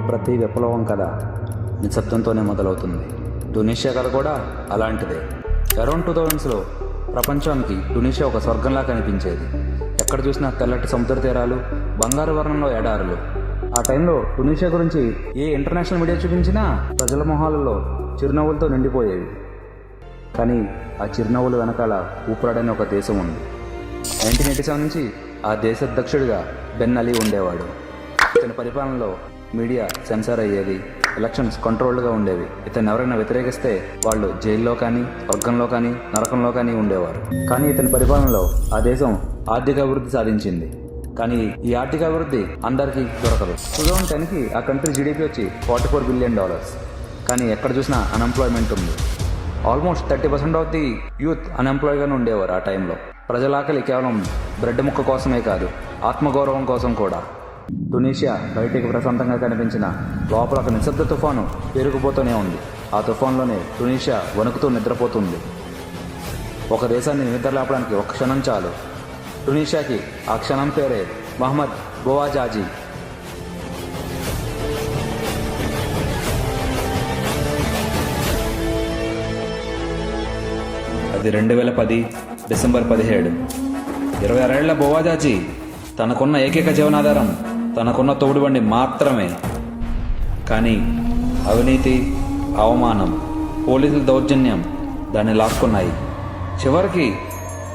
ప్రతి విప్లవం కథ నిశ్శబ్దంతోనే మొదలవుతుంది. టునీషియా కథ కూడా అలాంటిదే. అరౌండ్ 2000స్లో ప్రపంచానికి టునీషియా ఒక స్వర్గంలా కనిపించేది. ఎక్కడ చూసినా తెల్లటి సముద్ర తీరాలు, బంగారు వర్ణంలో ఎడారులు. ఆ టైంలో టునీషియా గురించి ఏ ఇంటర్నేషనల్ మీడియా చూపించినా ప్రజల మొహాలలో చిరునవ్వులతో నిండిపోయేవి. కానీ ఆ చిరునవ్వుల వెనకాల ఊపిరాడని ఒక దేశం ఉంది. 1987 నుంచి ఆ దేశ అధ్యక్షుడిగా బెన్ అలీ ఉండేవాడు. ఇతని పరిపాలనలో మీడియా సెన్సార్ అయ్యేది, ఎలక్షన్స్ కంట్రోల్డ్గా ఉండేవి. ఇతను ఎవరైనా వ్యతిరేకిస్తే వాళ్ళు జైల్లో కానీ, స్వర్గంలో కానీ, నరకంలో కానీ ఉండేవారు. కానీ ఇతని పరిపాలనలో ఆ దేశం ఆర్థిక అభివృద్ధి సాధించింది. కానీ ఈ ఆర్థిక అభివృద్ధి అందరికీ దొరకదు. 2010కి ఆ కంట్రీ జీడిపి వచ్చి $44 బిలియన్. కానీ ఎక్కడ చూసినా అన్ఎంప్లాయ్మెంట్ ఉంది. ఆల్మోస్ట్ 30% ఆఫ్ ది యూత్ అన్ఎంప్లాయ్గానే ఉండేవారు. ఆ టైంలో ప్రజల ఆకలి కేవలం బ్రెడ్ ముక్క కోసమే కాదు, ఆత్మగౌరవం కోసం కూడా. టునీషియా బయటికి ప్రశాంతంగా కనిపించిన లోపల ఒక నిశ్శబ్ద తుఫాను పెరిగిపోతూనే ఉంది. ఆ తుఫాన్లోనే టునీషియా వణుకుతూ నిద్రపోతుంది. ఒక దేశాన్ని నిద్రలేపడానికి ఒక క్షణం చాలు. టునీషియాకి ఆ క్షణం పేరే మహమ్మద్ బోవాజాజీ. అది 2010 డిసెంబర్ 17. 26 ఏళ్ల బోవాజాజీ తనకున్న ఏకైక జీవనాధారం తనకున్న తోడుబండి మాత్రమే. కానీ అవినీతి, అవమానం, పోలీసుల దౌర్జన్యం దాన్ని లాక్కున్నాయి. చివరికి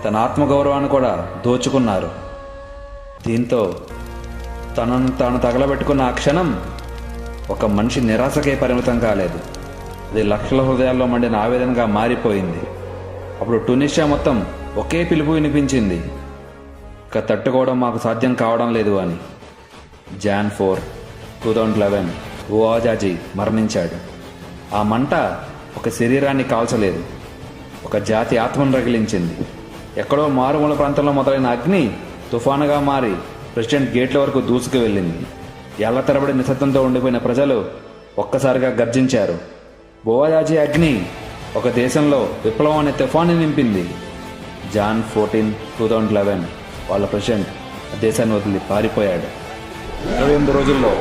తన ఆత్మగౌరవాన్ని కూడా దోచుకున్నారు. దీంతో తనను తాను తగలబెట్టుకున్న ఆ క్షణం ఒక మనిషి నిరాశకే పరిమితం కాలేదు. అది లక్షల హృదయాల్లో మండిన ఆవేదనగా మారిపోయింది. అప్పుడు టునీషియా మొత్తం ఒకే పిలుపు వినిపించింది, ఇక తట్టుకోవడం మాకు సాధ్యం కావడం లేదు అని. జాన్ 4, 2011 బోవాజాజీ మరణించాడు. ఆ మంట ఒక శరీరాన్ని కాల్చలేదు, ఒక జాతి ఆత్మను రగిలించింది. ఎక్కడో మారుమూల ప్రాంతంలో మొదలైన అగ్ని తుఫానుగా మారి ప్రెసిడెంట్ గేట్ల వరకు దూసుకు వెళ్ళింది. ఏళ్ల తరబడి నిశ్శబ్దంతో ఉండిపోయిన ప్రజలు ఒక్కసారిగా గర్జించారు. బోవాజాజీ అగ్ని ఒక దేశంలో విప్లవం అనే తుఫాను నింపింది. జాన్ 14, 2011 వాళ్ళ ప్రెసిడెంట్ దేశాన్ని వదిలి పారిపోయాడు. 28 రోజుల్లో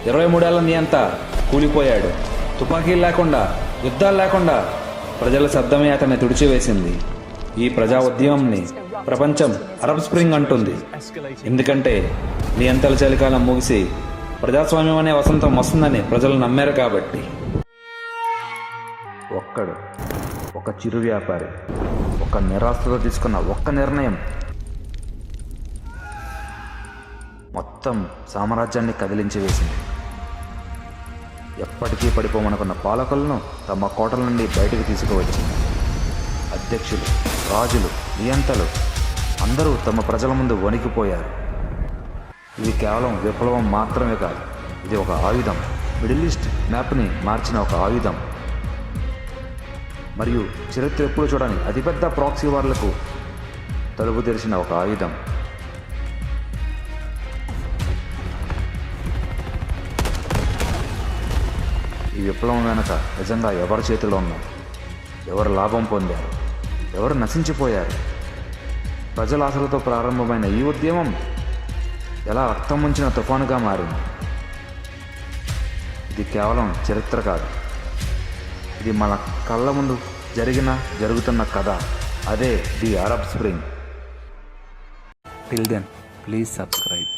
23 ఏళ్ల నియంత కూలిపోయాడు. తుపాకీలు లేకుండా, యుద్ధాలు లేకుండా ప్రజల శబ్దమే అతన్ని తుడిచివేసింది. ఈ ప్రజా ఉద్యమంని ప్రపంచం అరబ్ స్ప్రింగ్ అంటుంది. ఎందుకంటే నియంతల చలికాలం ముగిసి ప్రజాస్వామ్యం అనే వసంతం వస్తుందని ప్రజలు నమ్మారు కాబట్టి. ఒక చిరు వ్యాపారి ఒక నిరాశతో తీసుకున్న ఒక్క నిర్ణయం మొత్తం సామ్రాజ్యాన్ని కదిలించి వేసింది. ఎప్పటికీ పడిపోమనుకున్న పాలకులను తమ కోటల నుండి బయటకు తీసుకువచ్చింది. అధ్యక్షులు, రాజులు, నియంతలు అందరూ తమ ప్రజల ముందు వణికిపోయారు. ఇది కేవలం విప్లవం మాత్రమే కాదు, ఇది ఒక ఆయుధం. మిడిల్ ఈస్ట్ మ్యాప్ని మార్చిన ఒక ఆయుధం. మరియు చరిత్ర ఎప్పుడు చూడని అతిపెద్ద ప్రాక్సీ వార్లకు తలుపు తెరిచిన ఒక ఆయుధం. ఈ విప్లవం వెనక నిజంగా ఎవరి చేతిలో ఉన్నారు, ఎవరు లాభం పొందారు, ఎవరు నశించిపోయారు? ప్రజల ఆశలతో ప్రారంభమైన ఈ ఉద్యమం ఎలా రక్తం ముంచిన తుఫానుగా మారింది? ఇది కేవలం చరిత్ర కాదు, ఇది మన కళ్ళ ముందు జరుగుతున్న కథ. అదే the Arab spring. Till then please subscribe.